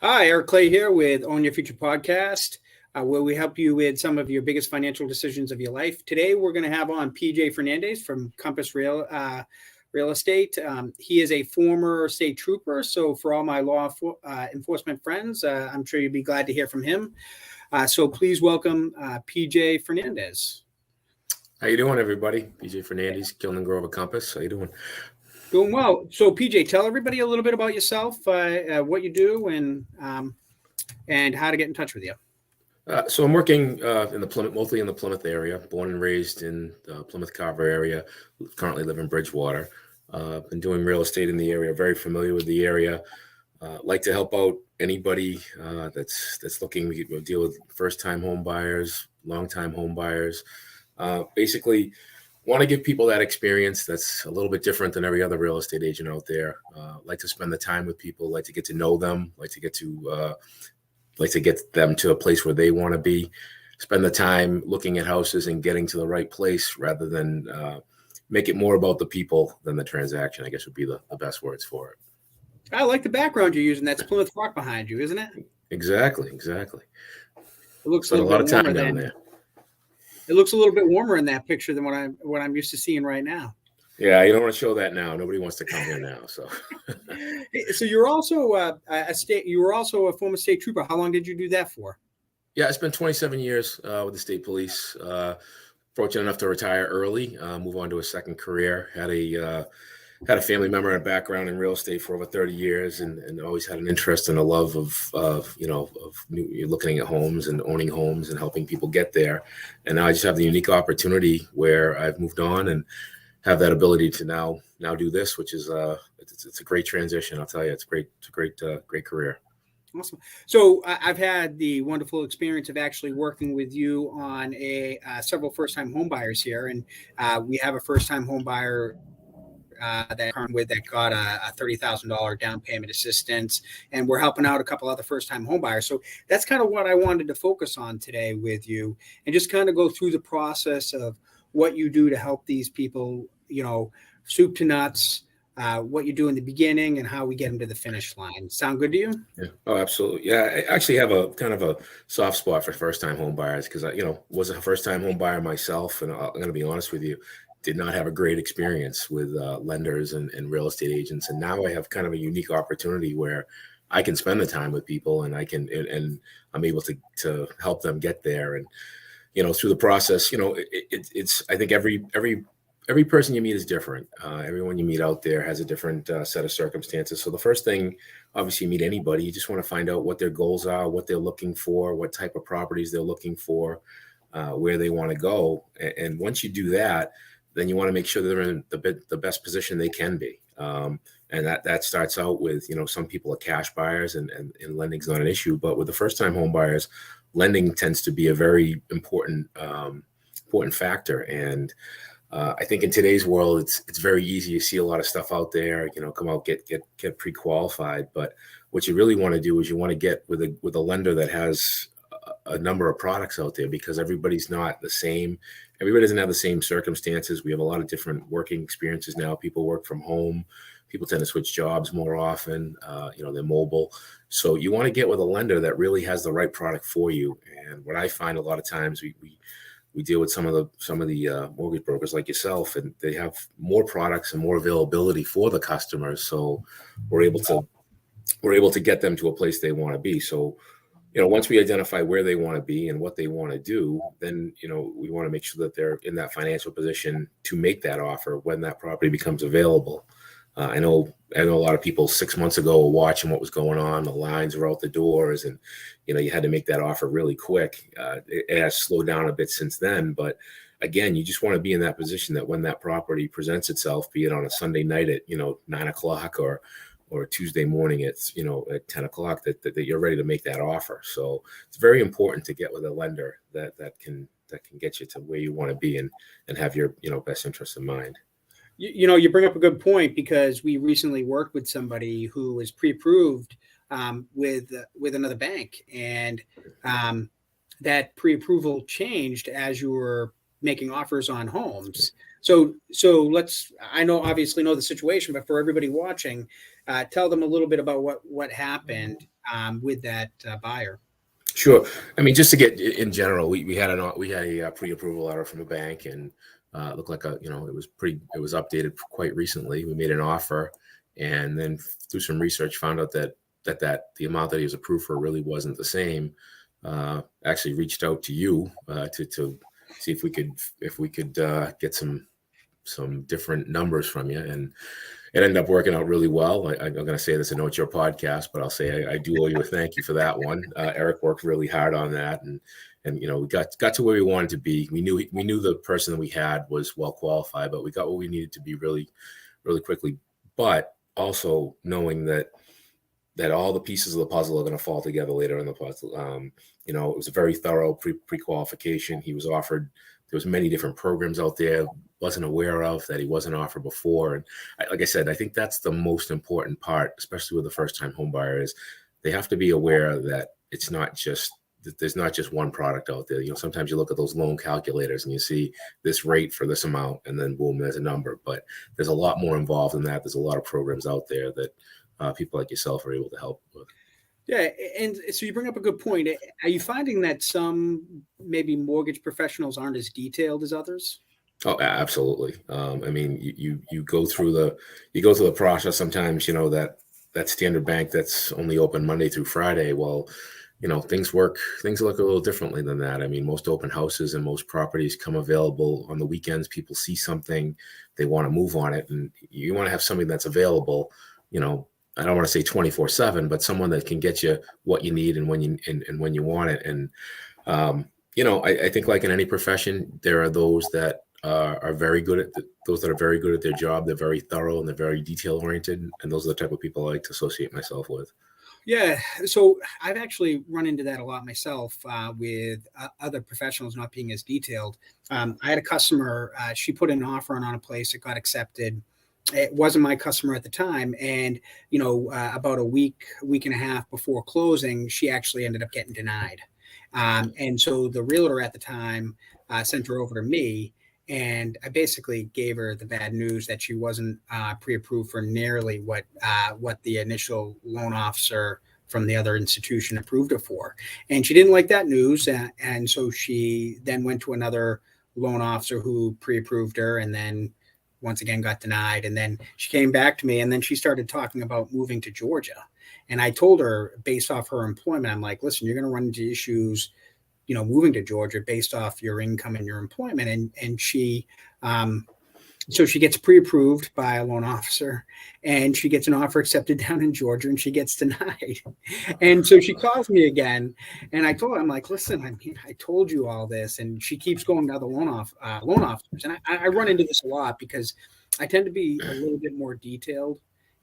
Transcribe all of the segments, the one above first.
Hi, Eric Clay here with Own Your Future podcast, where we help you with some of your biggest financial decisions of your life. Today, we're going to have on PJ Fernandes from Compass Real Estate. He is a former state trooper, so for all my law enforcement friends, I'm sure you'll be glad to hear from him. So please welcome PJ Fernandes. How you doing, everybody? PJ Fernandes, Gilman Grove of Compass. How you doing? Doing well. So PJ, tell everybody a little bit about yourself, what you do, and how to get in touch with you. So I'm working mostly in the Plymouth area. Born and raised in the Plymouth Carver area. Currently live in Bridgewater. Been doing real estate in the area. Very familiar with the area. Like to help out anybody that's looking. We deal with first-time home buyers, long-time home buyers. Basically, want to give people that experience that's a little bit different than every other real estate agent out there. Like to spend the time with people. Like to get to know them. Like to get them to a place where they want to be, spend the time looking at houses and getting to the right place rather than make it more about the people than the transaction, I guess would be the best words for it. I like the background you're using. That's Plymouth Rock behind you, isn't it? Exactly. It looks Spent a lot of time down there. It looks a little bit warmer in that picture than what I'm used to seeing right now. Yeah, you don't want to show that now. Nobody wants to come here now. So, so you're also You were also a former state trooper. How long did you do that for? Yeah, I spent 27 years with the state police. Fortunate enough to retire early, move on to a second career. Had a family member and a background in real estate for over 30 years, and always had an interest and a love of looking at homes and owning homes and helping people get there. And now I just have the unique opportunity where I've moved on and have that ability to now do this, which is it's a great transition. I'll tell you, it's a great career. Awesome. So I've had the wonderful experience of actually working with you on several first-time home buyers here, and we have a first-time home buyer that got a $30,000 down payment assistance, and we're helping out a couple other first-time home buyers. So that's kind of what I wanted to focus on today with you, and just kind of go through the process of what you do to help these people, soup to nuts, what you do in the beginning and how we get them to the finish line. Sound good to you? Yeah. Oh, absolutely. Yeah. I actually have a kind of a soft spot for first-time home buyers because I, was a first-time home buyer myself. And I'm going to be honest with you, did not have a great experience with lenders and real estate agents. And now I have kind of a unique opportunity where I can spend the time with people and I'm able to help them get there. And, through the process, it's I think every person you meet is different. Everyone you meet out there has a different set of circumstances. So the first thing, obviously, you meet anybody, you just want to find out what their goals are, what they're looking for, what type of properties they're looking for, where they want to go. And once you do that, then you want to make sure they're in the best position they can be. And that starts out with, some people are cash buyers and lending's not an issue. But with the first-time home buyers, lending tends to be a very important factor. And I think in today's world, it's very easy. You see a lot of stuff out there, come out, get pre-qualified. But what you really want to do is you want to get with a lender that has a number of products out there, because everybody's not the same. Everybody doesn't have the same circumstances. We have a lot of different working experiences now. People work from home. People tend to switch jobs more often. They're mobile. So you want to get with a lender that really has the right product for you. And what I find a lot of times, we deal with some of the mortgage brokers like yourself, and they have more products and more availability for the customers. So we're able to get them to a place they want to be. So, once we identify where they want to be and what they want to do, then, we want to make sure that they're in that financial position to make that offer when that property becomes available. I know a lot of people 6 months ago were watching what was going on. The lines were out the doors, and you had to make that offer really quick. It has slowed down a bit since then, but again, you just want to be in that position that when that property presents itself, be it on a Sunday night at 9:00 or Tuesday morning at 10:00, that you're ready to make that offer. So it's very important to get with a lender that can get you to where you want to be and have your best interest in mind. You bring up a good point, because we recently worked with somebody who was pre-approved with another bank, and that pre-approval changed as you were making offers on homes. So I know, obviously know the situation, but for everybody watching, tell them a little bit about what happened with that buyer. Sure. I mean, just to get in general, we had a pre-approval letter from the bank, and it looked like it was updated quite recently. We made an offer, and then through some research, found out that the amount that he was approved for really wasn't the same. Actually, reached out to you to see if we could get some different numbers from you, and it ended up working out really well. I'm going to say this, I know it's your podcast, but I'll say I do owe you a thank you for that one. Eric worked really hard on that, and we got to where we wanted to be. We knew the person that we had was well qualified, but we got what we needed to be really, really quickly. But also knowing that all the pieces of the puzzle are going to fall together later in the puzzle. It was a very thorough pre-qualification. He was offered. There was many different programs out there wasn't aware of that he wasn't offered before. And like I said, I think that's the most important part, especially with the first-time home buyer, is they have to be aware that it's not just that there's not just one product out there. Sometimes you look at those loan calculators and you see this rate for this amount, and then boom, there's a number. But there's a lot more involved in that. There's a lot of programs out there that people like yourself are able to help with. Yeah, and so you bring up a good point. Are you finding that some maybe mortgage professionals aren't as detailed as others? Oh, absolutely. I mean, you go through the process sometimes. That standard bank that's only open Monday through Friday. Well, things look a little differently than that. I mean, most open houses and most properties come available on the weekends. People see something, they want to move on it, and you want to have something that's available. I don't want to say 24/7, but someone that can get you what you need and when you want it. And I think, like in any profession, there are those that are very good at those that are very good at their job. They're very thorough and they're very detail oriented, and those are the type of people I like to associate myself with. Yeah, so I've actually run into that a lot myself with other professionals not being as detailed. I had a customer; she put an offer on a place, it got accepted. It wasn't my customer at the time, and about a week and a half before closing, she actually ended up getting denied. And so the realtor at the time sent her over to me, and I basically gave her the bad news that she wasn't pre-approved for nearly what the initial loan officer from the other institution approved her for. And she didn't like that news, and so she then went to another loan officer who pre-approved her, and then once again got denied. And then she came back to me, and then she started talking about moving to Georgia. And I told her, based off her employment, I'm like, listen, you're going to run into issues, moving to Georgia based off your income and your employment. And she, so she gets pre-approved by a loan officer, and she gets an offer accepted down in Georgia, and she gets denied. And so she calls me again, and I told her, I'm like, listen, I told you all this. And she keeps going to other loan officers. And I run into this a lot because I tend to be a little bit more detailed.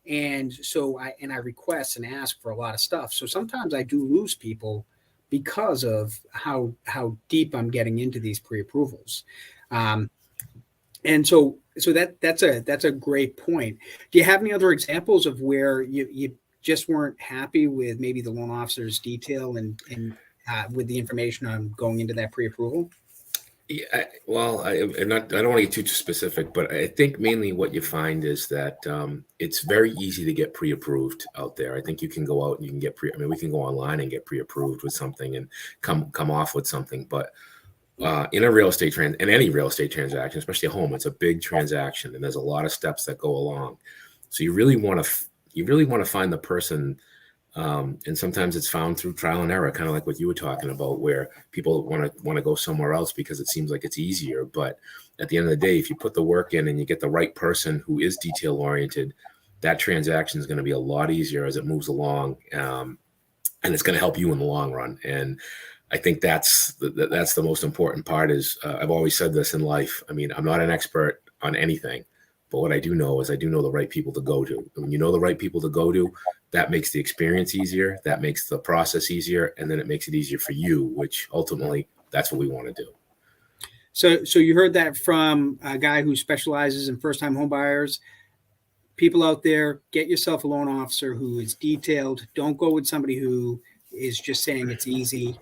And so I request and ask for a lot of stuff. So sometimes I do lose people because of how deep I'm getting into these pre-approvals. And so that's a great point. Do you have any other examples of where you just weren't happy with maybe the loan officer's detail and with the information on going into that pre-approval? Yeah, well, I don't want to get too specific, but I think mainly what you find is that it's very easy to get pre-approved out there. I think you can go out and you can get we can go online and get pre-approved with something and come off with something. But in any real estate transaction, especially a home, it's a big transaction, and there's a lot of steps that go along. So you really want to find the person. And sometimes it's found through trial and error, kind of like what you were talking about, where people want to go somewhere else because it seems like it's easier. But at the end of the day, if you put the work in and you get the right person who is detail oriented, that transaction is going to be a lot easier as it moves along, and it's going to help you in the long run. And I think that's the most important part. Is I've always said this in life. I mean, I'm not an expert on anything, but what I do know is I do know the right people to go to. And when you know the right people to go to, that makes the experience easier, that makes the process easier, and then it makes it easier for you, which ultimately that's what we want to do. So you heard that from a guy who specializes in first-time home buyers. People out there, get yourself a loan officer who is detailed. Don't go with somebody who is just saying it's easy.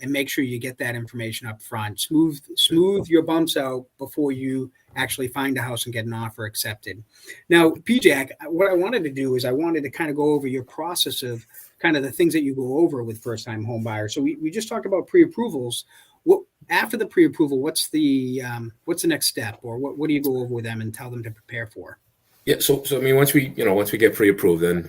and make sure you get that information up front. Smooth your bumps out before you actually find a house and get an offer accepted. Now, PJ, what I wanted to do is I wanted to kind of go over your process of kind of the things that you go over with first-time home buyers. So we just talked about pre-approvals. What after the pre-approval, what's the next step, or what do you go over with them and tell them to prepare for? Yeah, so I mean, once we get pre-approved, then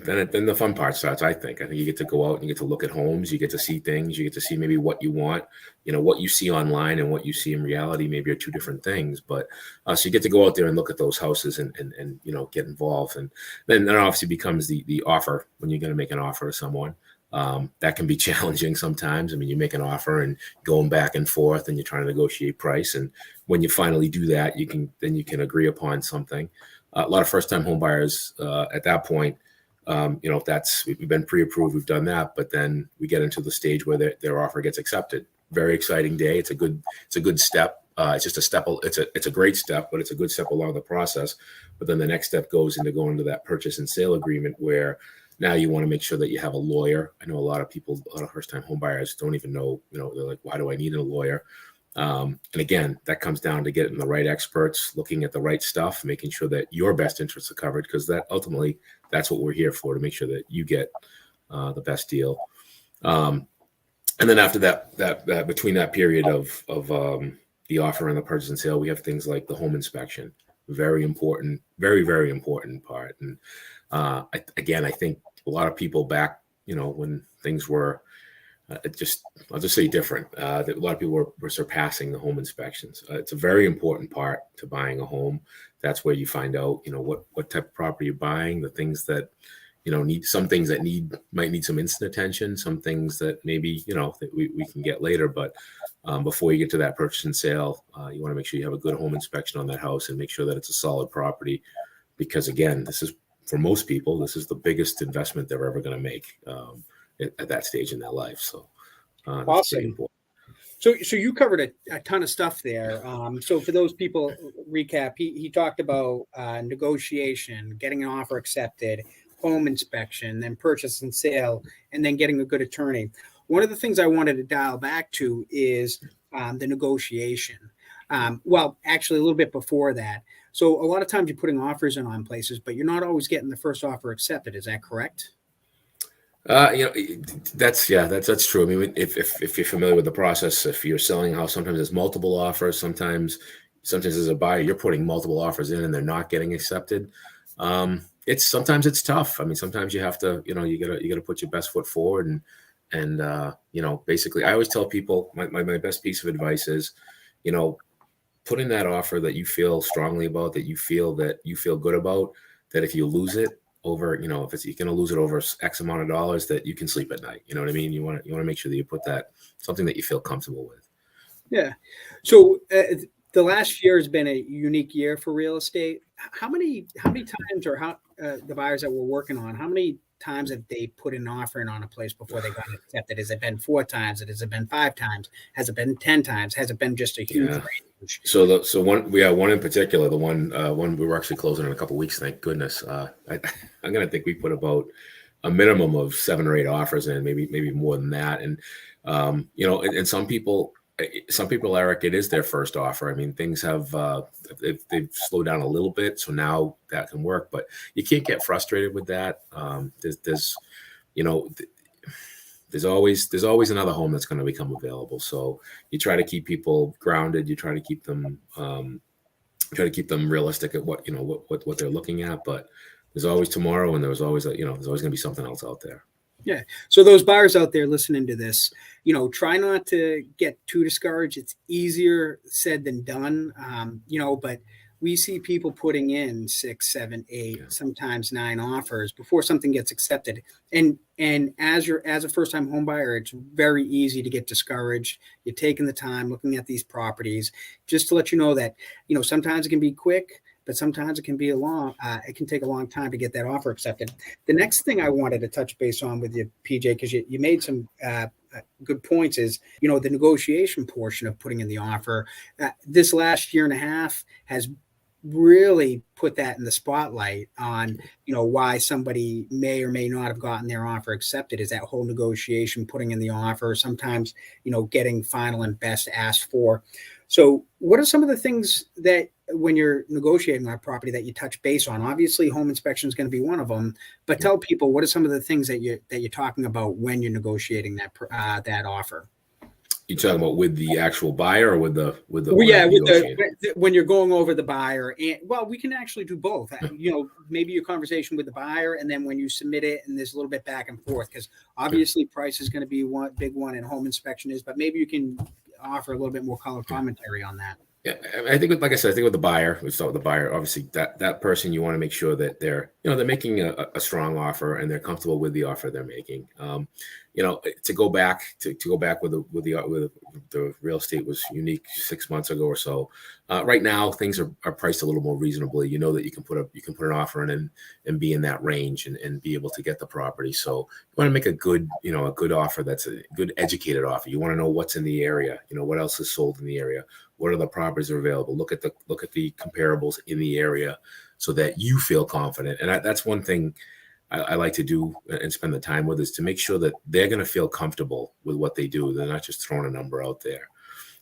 the fun part starts. I think you get to go out and you get to look at homes, you get to see things, you get to see maybe what you want, what you see online and what you see in reality maybe are two different things. But so you get to go out there and look at those houses and get involved, and then obviously becomes the offer when you're going to make an offer to someone. That can be challenging sometimes. I mean, you make an offer and going back and forth, and you're trying to negotiate price, and when you finally do that, you can agree upon something. A lot of first-time home buyers at that point, we've been pre-approved, we've done that, but then we get into the stage where their offer gets accepted. Very exciting day. It's a good step. It's just a step. It's a great step, but it's a good step along the process. But then the next step goes into going to that purchase and sale agreement, where now you want to make sure that you have a lawyer. I know a lot of first-time home buyers don't even know. They're like, why do I need a lawyer? And again, that comes down to getting the right experts, looking at the right stuff, making sure that your best interests are covered, because that's what we're here for, to make sure that you get the best deal. And then after that between that period of the offer and the purchase and sale, we have things like the home inspection. Very important, very, very important part. And I think a lot of people back, when things were I'll just say different. That a lot of people were surpassing the home inspections. It's a very important part to buying a home. That's where you find out, what type of property you're buying, the things that, need some things that might need some instant attention, some things that maybe, that we can get later. But before you get to that purchase and sale, you want to make sure you have a good home inspection on that house and make sure that it's a solid property. Because again, for most people, this is the biggest investment they're ever going to make. At that stage in their life. So that's awesome. So you covered a ton of stuff there. So for those people, recap, he talked about negotiation, getting an offer accepted, home inspection, then purchase and sale, and then getting a good attorney. One of the things I wanted to dial back to is the negotiation. Well, actually a little bit before that. So a lot of times you're putting offers in on places, but you're not always getting the first offer accepted. Is that correct? That's true. I mean, if you're familiar with the process, if you're selling a house, sometimes there's multiple offers. Sometimes as a buyer, you're putting multiple offers in and they're not getting accepted. Sometimes it's tough. I mean, sometimes you have to, you gotta put your best foot forward and basically I always tell people my best piece of advice is, put in that offer that you feel strongly about, that you feel good about, that if you lose it over, if you're going to lose it over X amount of dollars, that you can sleep at night. You know what I mean? You want to make sure that you put that something that you feel comfortable with. Yeah. So the last year has been a unique year for real estate. How many times, or the buyers that we're working on, how many times have they put an offer in on a place before they got it accepted? Has it been 4 times? Has it been 5 times? Has it been 10 times? Has it been just a huge range? So one in particular, the one we were actually closing in a couple of weeks. Thank goodness. I'm gonna think we put about a minimum of 7 or 8 offers in, maybe more than that. And and some people, Eric, it is their first offer. I mean, things have they've slowed down a little bit, so now that can work. But you can't get frustrated with that. There's always another home that's going to become available. So you try to keep people grounded. You try to keep them realistic at what they're looking at. But there's always tomorrow, and there's always going to be something else out there. Yeah. So those buyers out there listening to this, try not to get too discouraged. It's easier said than done. But we see people putting in 6, 7, 8, sometimes 9 offers before something gets accepted. And as a first-time home buyer, it's very easy to get discouraged. You're taking the time looking at these properties. Just to let you know that, sometimes it can be quick, but sometimes it can be it can take a long time to get that offer accepted. The next thing I wanted to touch base on with you, PJ, because you made some good points, is, the negotiation portion of putting in the offer. This last year and a half has really put that in the spotlight on, why somebody may or may not have gotten their offer accepted, is that whole negotiation, putting in the offer, sometimes, getting final and best asked for. So what are some of the things that when you're negotiating on a property that you touch base on? Obviously home inspection is going to be one of them, but tell people, what are some of the things that you're talking about when you're negotiating that offer? You talking about with the actual buyer or with the Well, when yeah, I'm negotiating? when you're going over the buyer, and well, we can actually do both. Maybe your conversation with the buyer, and then when you submit it, and there's a little bit back and forth, because obviously price is going to be one big one, and home inspection is. But maybe you can offer a little bit more color commentary on that. Yeah, I think, like I said, I think with the buyer, we start with the buyer. Obviously, that person, you want to make sure that they're making a strong offer and they're comfortable with the offer they're making. To go back with the real estate was unique 6 months ago or so. Right now, things are priced a little more reasonably. You know that you can put an offer in and be in that range and be able to get the property. So you want to make a good offer that's a good educated offer. You want to know what's in the area. What else is sold in the area. What are the properties that are available? Look at the comparables in the area so that you feel confident. And that's one thing I like to do and spend the time with, is to make sure that they're going to feel comfortable with what they do. They're not just throwing a number out there,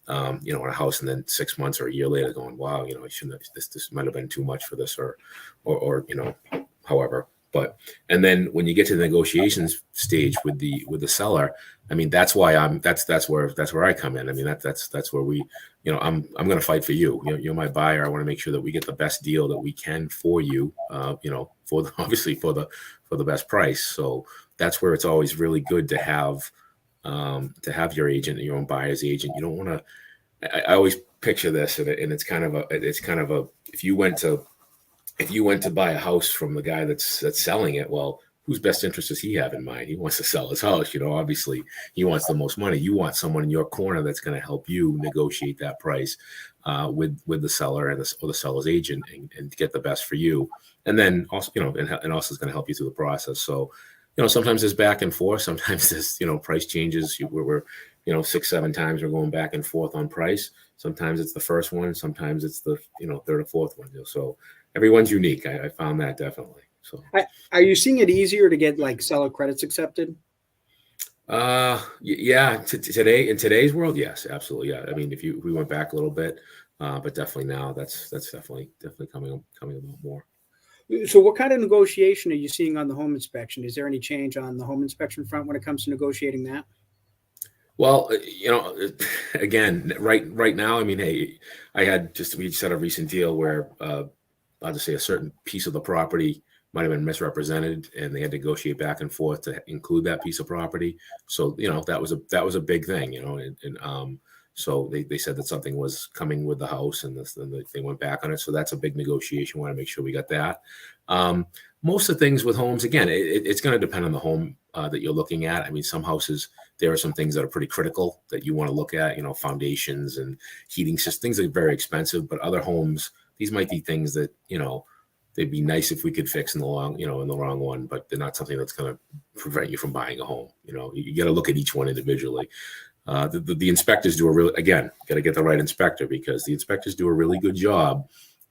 in a house, and then 6 months or a year later going, wow, I shouldn't have, this might have been too much for this, or however. But, and then when you get to the negotiations stage with the seller, I mean, that's why that's where I come in. I mean, that's where we, I'm going to fight for you. You're my buyer. I want to make sure that we get the best deal that we can for you, obviously for the best price. So that's where it's always really good to have your agent, your own buyer's agent. You don't want to, I always picture this, and it's kind of a, if you went to buy a house from the guy that's selling it, well, whose best interest does he have in mind? He wants to sell his house. Obviously he wants the most money. You want someone in your corner that's going to help you negotiate that price with the seller or the seller's agent, and get the best for you. And then also, and also is going to help you through the process. So, sometimes there's back and forth. Sometimes there's, price changes. We're 6-7 times we're going back and forth on price. Sometimes it's the first one. Sometimes it's the, third or fourth one. So everyone's unique. I found that definitely. So, are you seeing it easier to get like seller credits accepted? Yeah. Today, in today's world, yes, absolutely. Yeah. I mean, if we went back a little bit, but definitely now that's definitely coming about more. So what kind of negotiation are you seeing on the home inspection? Is there any change on the home inspection front when it comes to negotiating that? Well, again, right now, I mean, hey, we just had a recent deal where I'll just say a certain piece of the property might have been misrepresented, and they had to negotiate back and forth to include that piece of property. So, that was a big thing, and so they said that something was coming with the house, and they went back on it. So that's a big negotiation. We want to make sure we got that. Most of the things with homes, again, it's going to depend on the home that you're looking at. I mean, some houses, there are some things that are pretty critical that you want to look at, foundations and heating systems, things that are very expensive. But other homes, these might be things that, they'd be nice if we could fix in the wrong one, but they're not something that's going to prevent you from buying a home. You got to look at each one individually. The inspectors again, got to get the right inspector, because the inspectors do a really good job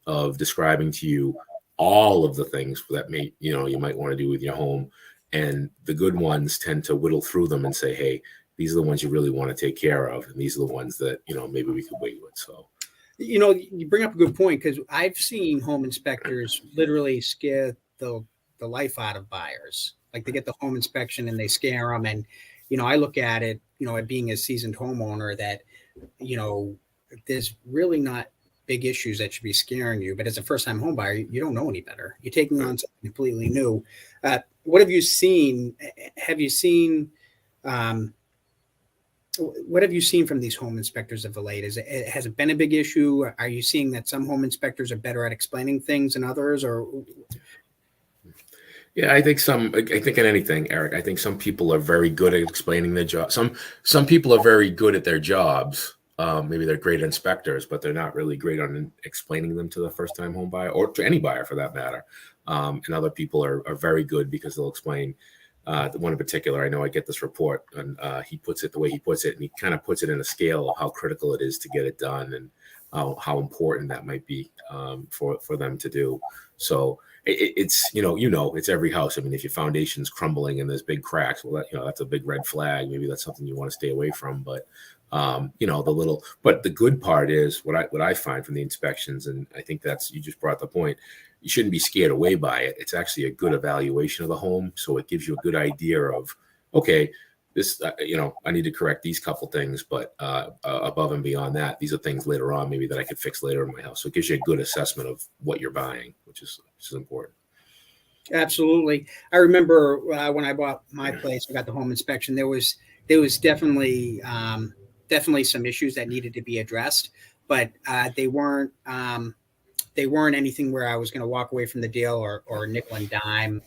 of describing to you all of the things that you might want to do with your home. And the good ones tend to whittle through them and say, hey, these are the ones you really want to take care of. And these are the ones that, maybe we could wait with. So, you bring up a good point, because I've seen home inspectors literally scare the life out of buyers. Like, they get the home inspection and they scare them. And, I look at it, at being a seasoned homeowner, that, there's really not big issues that should be scaring you. But as a first-time home buyer, you don't know any better. You're taking on something completely new. What have you seen? What have you seen from these home inspectors of late? Has it been a big issue? Are you seeing that some home inspectors are better at explaining things than others, or? Yeah, I think in anything, Eric, I think some people are very good at explaining their job. Some people are very good at their jobs. Maybe they're great inspectors, but they're not really great on explaining them to the first-time home buyer, or to any buyer for that matter. And other people are very good because they'll explain. The one in particular, I know I get this report, and he puts it the way he puts it, and he kind of puts it in a scale of how critical it is to get it done. And how important that might be for them to do. So it's it's every house. I mean, if your foundation's crumbling and there's big cracks, well, that's a big red flag. Maybe that's something you want to stay away from. But but the good part is what I find from the inspections, and I think you just brought the point. You shouldn't be scared away by it. It's actually a good evaluation of the home, so it gives you a good idea of, okay, this, I need to correct these couple things, but above and beyond that, these are things later on maybe that I could fix later in my house. So it gives you a good assessment of what you're buying, which is important. Absolutely. I remember when I bought my place, I got the home inspection. There was definitely some issues that needed to be addressed, but they weren't anything where I was going to walk away from the deal or nickel and dime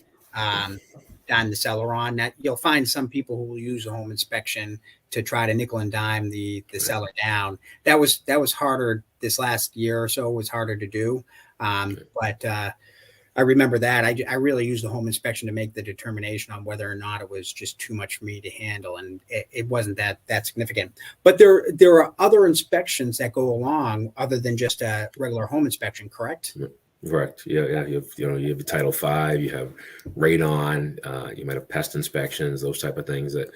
the seller on. That you'll find some people who will use a home inspection to try to nickel and dime the seller down. That was harder this last year or so. It was harder to do, but I remember that I really used the home inspection to make the determination on whether or not it was just too much for me to handle, and it wasn't that significant. But there are other inspections that go along other than just a regular home inspection, correct? Correct. Yeah. You have Title V, you have radon, you might have pest inspections, those type of things that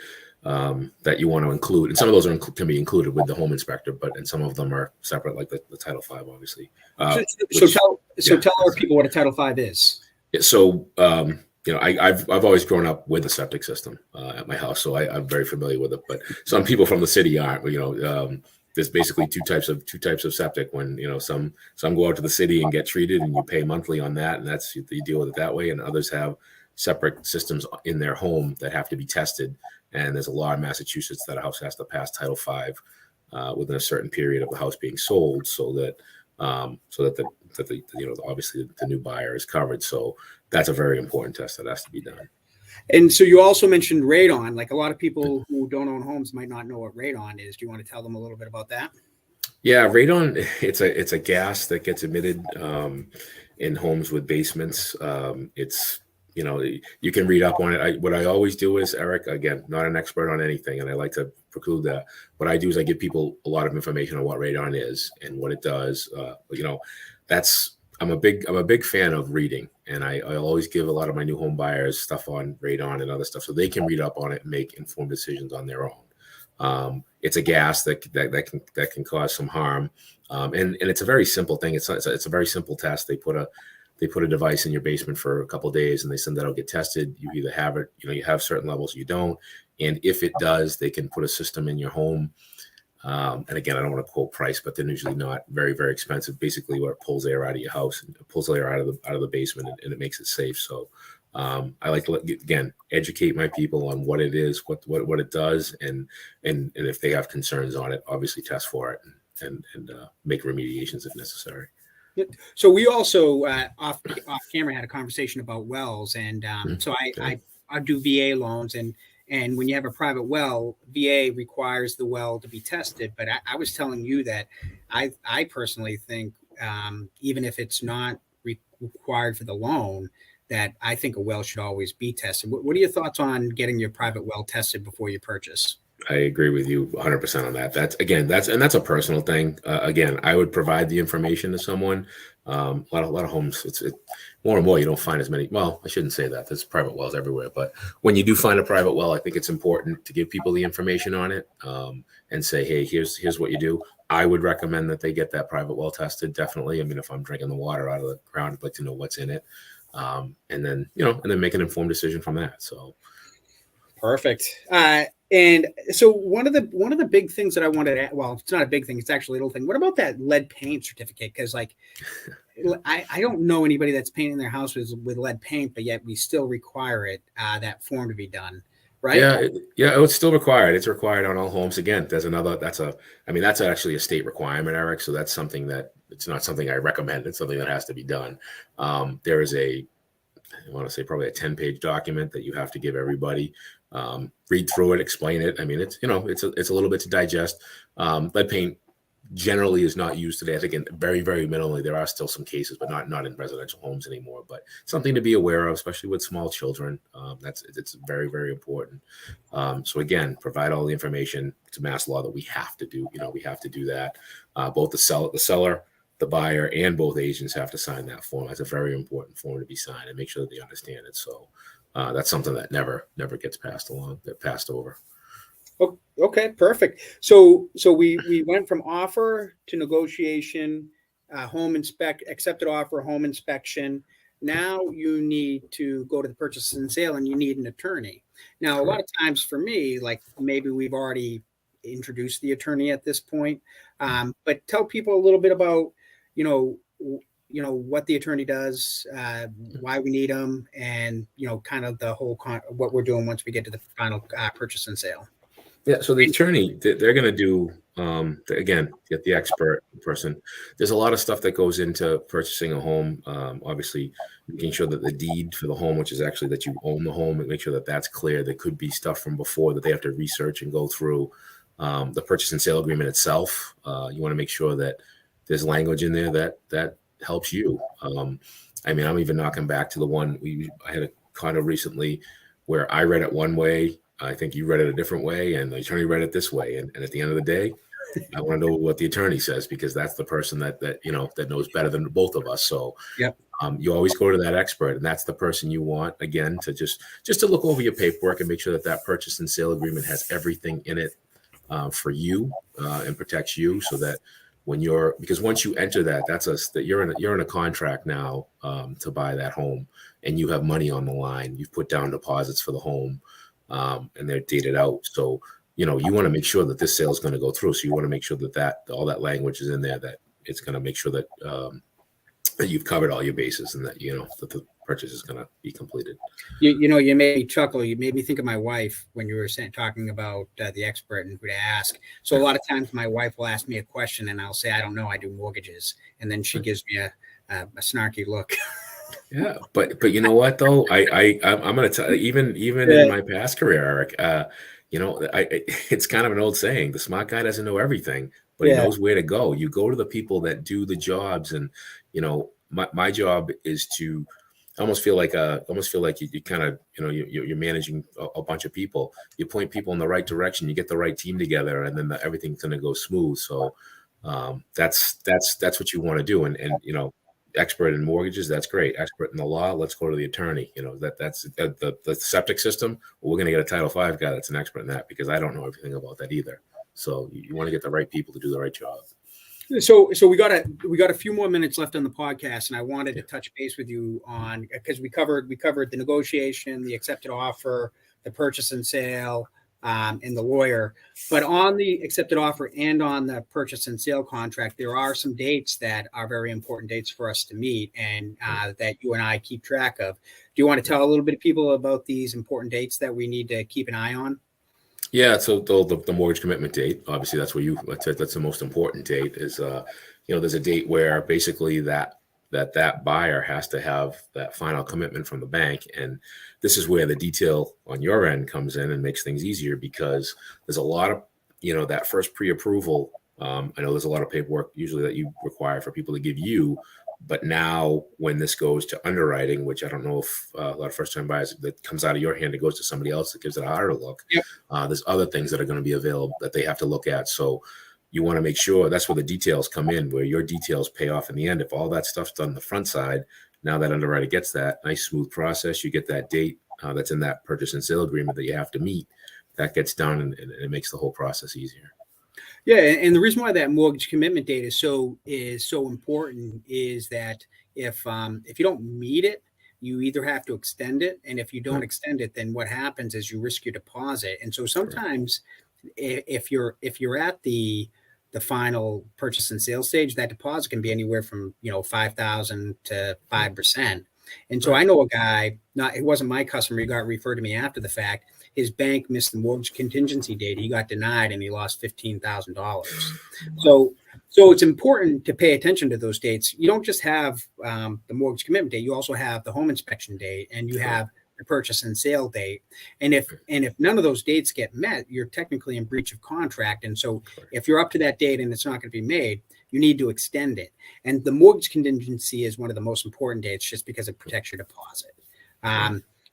you want to include. And some of those can be included with the home inspector, and some of them are separate, like the Title V, obviously. Tell our people what a Title V is. So, I've always grown up with a septic system at my house, so I'm very familiar with it. But some people from the city aren't. There's basically two types of septic. When some go out to the city and get treated, and you pay monthly on that, and that's you deal with it that way. And others have separate systems in their home that have to be tested. And there's a law in Massachusetts that a house has to pass Title V within a certain period of the house being sold, so that obviously the new buyer is covered. So that's a very important test that has to be done. And so you also mentioned radon. Like, a lot of people who don't own homes might not know what radon is. Do you want to tell them a little bit about that? Yeah, radon, it's a gas that gets emitted in homes with basements. You can read up on it. What I always do is, Eric, again, not an expert on anything, and I like to preclude that. What I do is I give people a lot of information on what radon is and what it does. I'm a big fan of reading, and I always give a lot of my new home buyers stuff on radon and other stuff so they can read up on it and make informed decisions on their own. It's a gas that can cause some harm, and it's a very simple thing. It's a very simple test. They put a device in your basement for a couple of days, and they send that out, get tested. You either have it, you have certain levels, you don't. And if it does, they can put a system in your home. And again, I don't want to quote price, but they're usually not very, very expensive. Basically, where it pulls air out of your house and it pulls air out of the basement, and it makes it safe. So I like to again educate my people on what it is, what it does, and if they have concerns on it, obviously test for it and make remediations if necessary. So we also off camera had a conversation about wells, and so I do VA loans, and when you have a private well, VA requires the well to be tested. But I was telling you that I personally think even if it's not required for the loan, that I think a well should always be tested. What are your thoughts on getting your private well tested before you purchase? I agree with you 100% on that. That's a personal thing. Again, I would provide the information to someone. A lot of homes, it's more and more you don't find as many. Well, I shouldn't say that. There's private wells everywhere, but when you do find a private well, I think it's important to give people the information on it and say, hey, here's what you do. I would recommend that they get that private well tested. Definitely. I mean, if I'm drinking the water out of the ground, I'd like to know what's in it, and then make an informed decision from that. So perfect. And so one of the big things that I wanted to, well, it's not a big thing, it's actually a little thing. What about that lead paint certificate? Because I don't know anybody that's painting their house with lead paint, but yet we still require it, that form to be done, right? Yeah, it's still required. It's required on all homes. Again, that's actually a state requirement, Eric. So that's something that, it's not something I recommend. It's something that has to be done. There is I want to say probably a 10-page document that you have to give everybody. Read through it, explain it. I mean, it's a little bit to digest. Lead paint generally is not used today. I think in very, very minimally, there are still some cases, but not in residential homes anymore. But something to be aware of, especially with small children. It's very, very important. So again, provide all the information. It's a mass law that we have to do. We have to do that. Both the seller, the buyer, and both agents have to sign that form. That's a very important form to be signed, and make sure that they understand it. So that's something that never gets passed over. Okay, perfect. So we went from offer to negotiation, accepted offer, home inspection. Now you need to go to the purchase and sale, and you need an attorney. Now, a lot of times for me, like maybe we've already introduced the attorney at this point, but tell people a little bit about, what the attorney does, why we need them, and kind of the whole what we're doing once we get to the final purchase and sale. Yeah, so the attorney, they're going to do, again, get the expert person. There's a lot of stuff that goes into purchasing a home. Obviously, making sure that the deed for the home, which is actually that you own the home, and make sure that that's clear. There could be stuff from before that they have to research and go through. The purchase and sale agreement itself, you want to make sure that there's language in there that helps you. I'm even knocking back to the one I had a condo recently where I read it one way. I think you read it a different way, and the attorney read it this way. And at the end of the day, I want to know what the attorney says, because that's the person that knows better than both of us. So yep. You always go to that expert, and that's the person you want, again, to just to look over your paperwork and make sure that purchase and sale agreement has everything in it for you and protects you, so that because once you enter that you're in a contract now to buy that home, and you have money on the line. You've put down deposits for the home. And they're dated out. So, you want to make sure that this sale is going to go through. So you want to make sure that all that language is in there, that it's going to make sure that that you've covered all your bases, and that, that the purchase is going to be completed. You made me chuckle. You made me think of my wife when you were talking about the expert and who to ask. So a lot of times my wife will ask me a question, and I'll say, I don't know, I do mortgages. And then she gives me a snarky look. Yeah, but you know what though? I'm going to tell, even in my past career, Eric, it's kind of an old saying: the smart guy doesn't know everything, but he knows where to go. You go to the people that do the jobs, and my job is to almost feel like you kind of you're managing a bunch of people. You point people in the right direction, you get the right team together, and then everything's going to go smooth. So that's what you want to do, and expert in mortgages, that's great. Expert in the law, let's go to the attorney. That's the septic system. Well, we're going to get a Title V guy that's an expert in that, because I don't know everything about that either. So you want to get the right people to do the right job. So we got a few more minutes left on the podcast, and I wanted to touch base with you on, because we covered the negotiation, the accepted offer, the purchase and sale, and the lawyer. But on the accepted offer and on the purchase and sale contract, there are some dates that are very important dates for us to meet, and that you and I keep track of. Do you want to tell a little bit of people about these important dates that we need to keep an eye on? Yeah, so the mortgage commitment date, obviously that's the most important date. Is there's a date where basically that buyer has to have that final commitment from the bank, and this is where the detail on your end comes in and makes things easier, because there's a lot of that first pre-approval. I know there's a lot of paperwork usually that you require for people to give you. But now when this goes to underwriting, which I don't know if a lot of first-time buyers, that comes out of your hand, it goes to somebody else that gives it a harder look. Yep. There's other things that are going to be available that they have to look at. So you want to make sure that's where the details come in, where your details pay off in the end. If all that stuff's done on the front side, now that underwriter gets that nice, smooth process, you get that date that's in that purchase and sale agreement that you have to meet. That gets done, and it makes the whole process easier. Yeah, and the reason why that mortgage commitment date is so important is that if you don't meet it, you either have to extend it, and if you don't extend it, then what happens is you risk your deposit. And so sometimes, if you're at the final purchase and sale stage, that deposit can be anywhere from $5,000 to 5%. And so I know a guy, it wasn't my customer, he got referred to me after the fact. His bank missed the mortgage contingency date. He got denied, and he lost $15,000. So it's important to pay attention to those dates. You don't just have the mortgage commitment date. You also have the home inspection date, and you have the purchase and sale date. And if none of those dates get met, you're technically in breach of contract. And so if you're up to that date and it's not going to be made, you need to extend it. And the mortgage contingency is one of the most important dates just because it protects your deposit.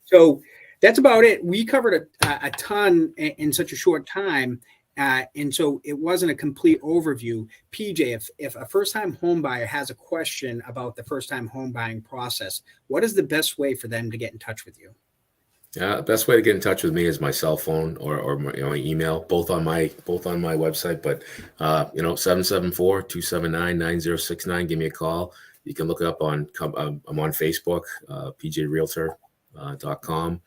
So that's about it. We covered a ton in such a short time. And so it wasn't a complete overview. PJ, if a first-time home buyer has a question about the first-time home buying process, what is the best way for them to get in touch with you? The best way to get in touch with me is my cell phone or my email, both on my website. But 774-279-9069. Give me a call. You can look up I'm on Facebook, PJRealtor.com.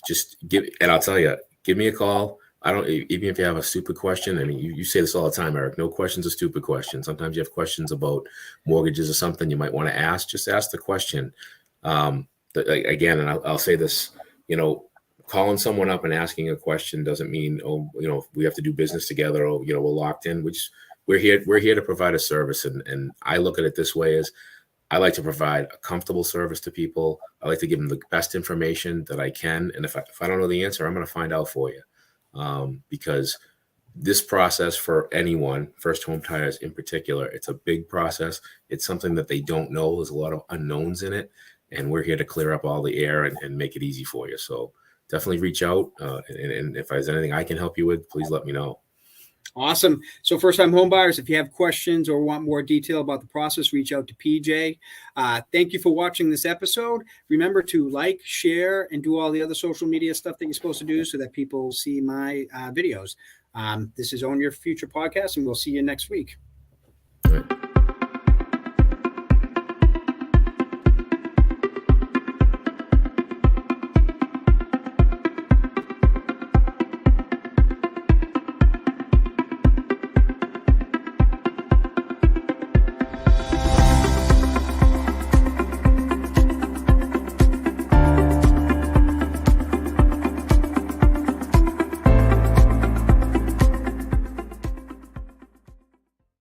Just and I'll tell you, give me a call. Even if you have a stupid question. I mean, you say this all the time, Eric. No question's a stupid question. Sometimes you have questions about mortgages or something you might want to ask. Just ask the question. Again, and I'll say this, calling someone up and asking a question doesn't mean, we have to do business together or, we're locked in, which we're here to provide a service. And I look at it this way as I like to provide a comfortable service to people. I like to give them the best information that I can. And if I don't know the answer, I'm going to find out for you. Because this process for anyone, first home buyers in particular, it's a big process. It's something that they don't know. There's a lot of unknowns in it. And we're here to clear up all the air and make it easy for you. So definitely reach out. And if there's anything I can help you with, please let me know. Awesome. So first-time home buyers, if you have questions or want more detail about the process, reach out to PJ. Thank you for watching this episode. Remember to like, share, and do all the other social media stuff that you're supposed to do so that people see my videos. This is Own Your Future podcast, and we'll see you next week. All right.